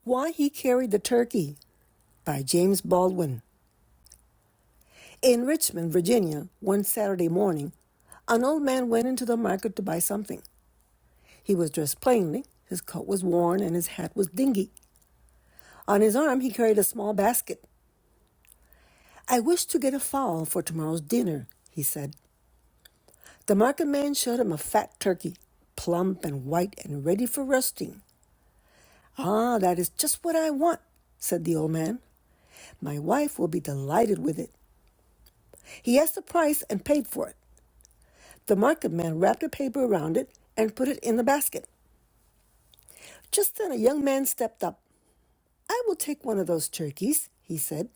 Why He Carried the Turkey by James Baldwin. In Richmond, Virginia, one Saturday morning, an old man went into the market to buy something. He was dressed plainly, his coat was worn, and his hat was dingy. On his arm he carried a small basket. "I wish to get a fowl for tomorrow's dinner," he said. The market man showed him a fat turkey, plump and white and ready for roasting. "Ah, that is just what I want," said the old man. "My wife will be delighted with it." He asked the price and paid for it. The market man wrapped a paper around it and put it in the basket. Just then a young man stepped up. "I will take one of those turkeys," he said.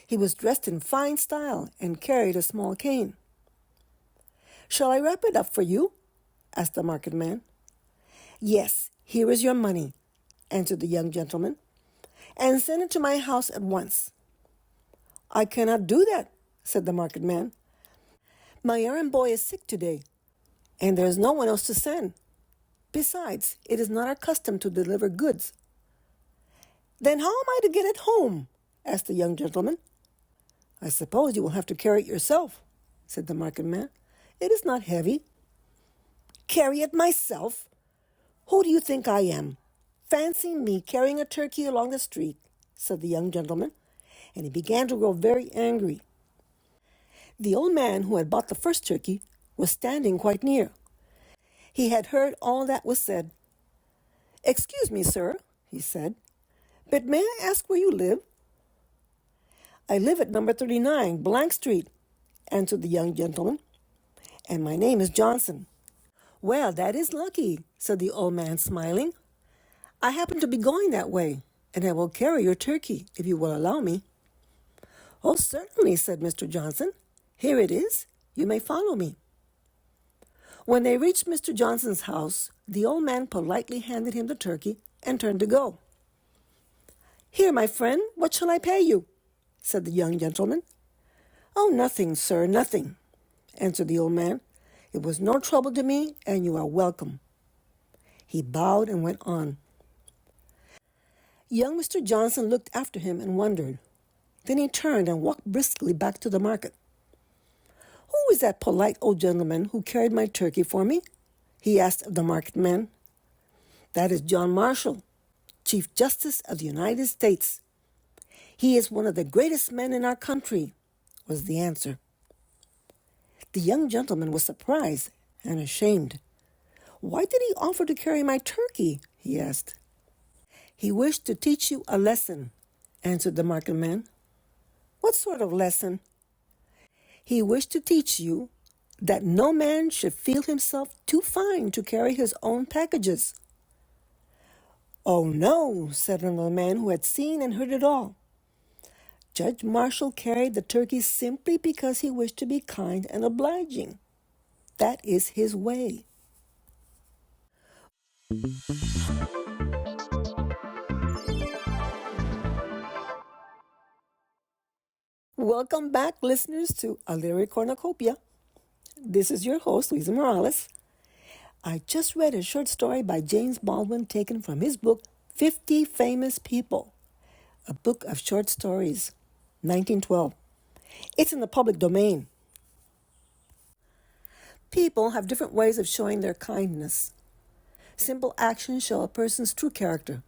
He was dressed in fine style and carried a small cane. "Shall I wrap it up for you?" asked the market man. "Yes, here is your money," answered the young gentleman, "and send it to my house at once." "I cannot do that," said the market man. "My errand boy is sick today, and there is no one else to send. Besides, it is not our custom to deliver goods." "Then how am I to get it home?" asked the young gentleman. "I suppose you will have to carry it yourself," said the market man. "It is not heavy." "Carry it myself? Who do you think I am? Fancy me carrying a turkey along the street," said the young gentleman, and he began to grow very angry. The old man who had bought the first turkey was standing quite near. He had heard all that was said. "Excuse me, sir," he said, "but may I ask where you live?" "I live at number 39, Blank Street," answered the young gentleman, "and my name is Johnson." "Well, that is lucky," said the old man, smiling. "I happen to be going that way, and I will carry your turkey, if you will allow me." "Oh, certainly," said Mr. Johnson. "Here it is. You may follow me." When they reached Mr. Johnson's house, the old man politely handed him the turkey and turned to go. "Here, my friend, what shall I pay you?" said the young gentleman. "Oh, nothing, sir, nothing," answered the old man. "It was no trouble to me, and you are welcome." He bowed and went on. Young Mr. Johnson looked after him and wondered. Then he turned and walked briskly back to the market. "Who is that polite old gentleman who carried my turkey for me?" he asked of the market man. "That is John Marshall, Chief Justice of the United States. He is one of the greatest men in our country," was the answer. The young gentleman was surprised and ashamed. "Why did he offer to carry my turkey?" he asked. "He wished to teach you a lesson," answered the market man. "What sort of lesson?" "He wished to teach you that no man should feel himself too fine to carry his own packages." "Oh, no," said another man who had seen and heard it all. "Judge Marshall carried the turkey simply because he wished to be kind and obliging. That is his way." Welcome back, listeners, to A Literary Cornucopia. This is your host, Luisa Morales. I just read a short story by James Baldwin taken from his book, 50 Famous People, a book of short stories, 1912. It's in the public domain. People have different ways of showing their kindness. Simple actions show a person's true character.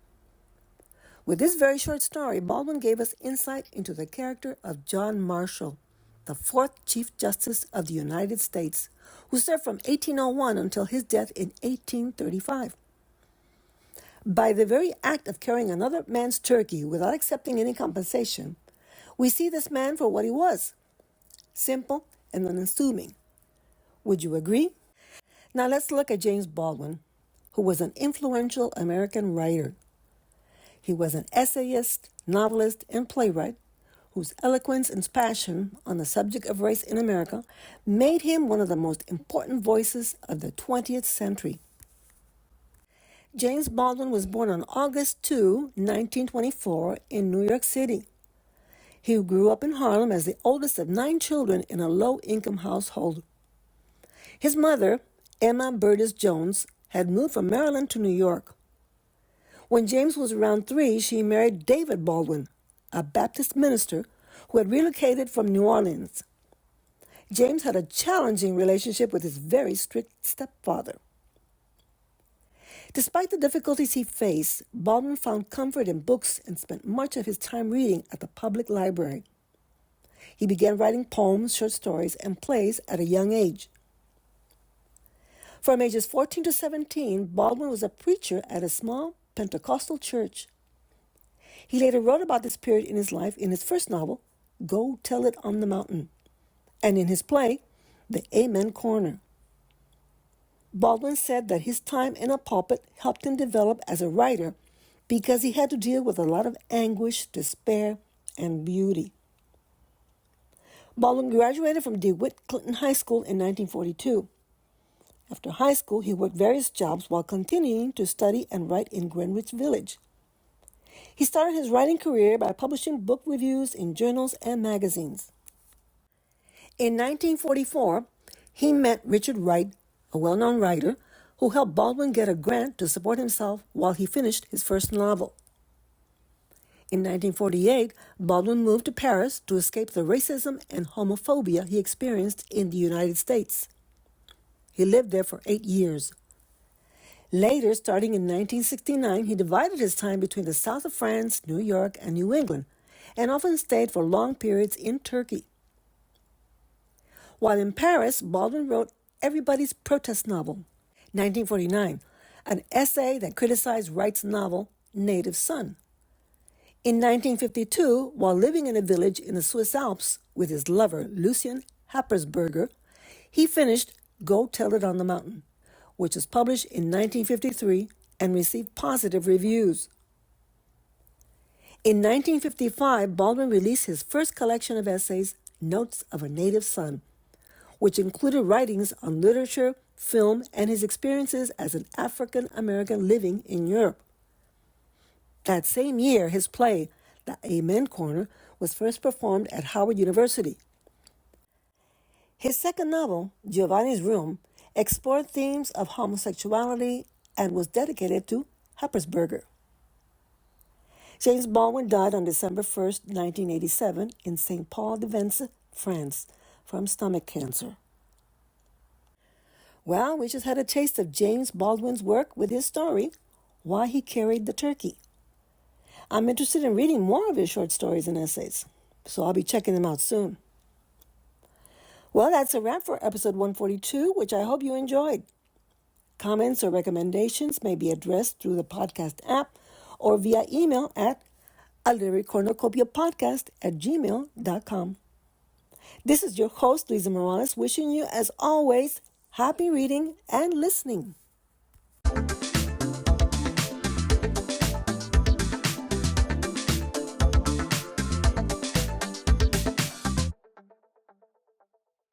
With this very short story, Baldwin gave us insight into the character of John Marshall, the fourth Chief Justice of the United States, who served from 1801 until his death in 1835. By the very act of carrying another man's turkey without accepting any compensation, we see this man for what he was, simple and unassuming. Would you agree? Now let's look at James Baldwin, who was an influential American writer. He was an essayist, novelist, and playwright whose eloquence and passion on the subject of race in America made him one of the most important voices of the 20th century. James Baldwin was born on August 2, 1924, in New York City. He grew up in Harlem as the oldest of 9 children in a low-income household. His mother, Emma Burtis Jones, had moved from Maryland to New York. When James was around 3, she married David Baldwin, a Baptist minister who had relocated from New Orleans. James had a challenging relationship with his very strict stepfather. Despite the difficulties he faced, Baldwin found comfort in books and spent much of his time reading at the public library. He began writing poems, short stories, and plays at a young age. From ages 14 to 17, Baldwin was a preacher at a small Pentecostal church. He later wrote about this period in his life in his first novel, Go Tell It on the Mountain, and in his play, The Amen Corner. Baldwin said that his time in a pulpit helped him develop as a writer because he had to deal with a lot of anguish, despair, and beauty. Baldwin graduated from DeWitt Clinton High School in 1942. After high school, he worked various jobs while continuing to study and write in Greenwich Village. He started his writing career by publishing book reviews in journals and magazines. In 1944, he met Richard Wright, a well-known writer, who helped Baldwin get a grant to support himself while he finished his first novel. In 1948, Baldwin moved to Paris to escape the racism and homophobia he experienced in the United States. He lived there for 8 years. Later, starting in 1969, he divided his time between the south of France, New York, and New England, and often stayed for long periods in Turkey. While in Paris, Baldwin wrote Everybody's Protest Novel, 1949, an essay that criticized Wright's novel, Native Son. In 1952, while living in a village in the Swiss Alps with his lover, Lucien Happersberger, he finished Go Tell It on the Mountain, which was published in 1953 and received positive reviews. In 1955, Baldwin released his first collection of essays, Notes of a Native Son, which included writings on literature, film, and his experiences as an African American living in Europe. That same year, his play, The Amen Corner, was first performed at Howard University. His second novel, Giovanni's Room, explored themes of homosexuality and was dedicated to Happersberger. James Baldwin died on December 1st, 1987, in St. Paul-de-Vence, France, from stomach cancer. Well, we just had a taste of James Baldwin's work with his story, Why He Carried the Turkey. I'm interested in reading more of his short stories and essays, so I'll be checking them out soon. Well, that's a wrap for episode 142, which I hope you enjoyed. Comments or recommendations may be addressed through the podcast app or via email at literary-cornucopia-podcast@gmail.com. This is your host, Lisa Morales, wishing you, as always, happy reading and listening.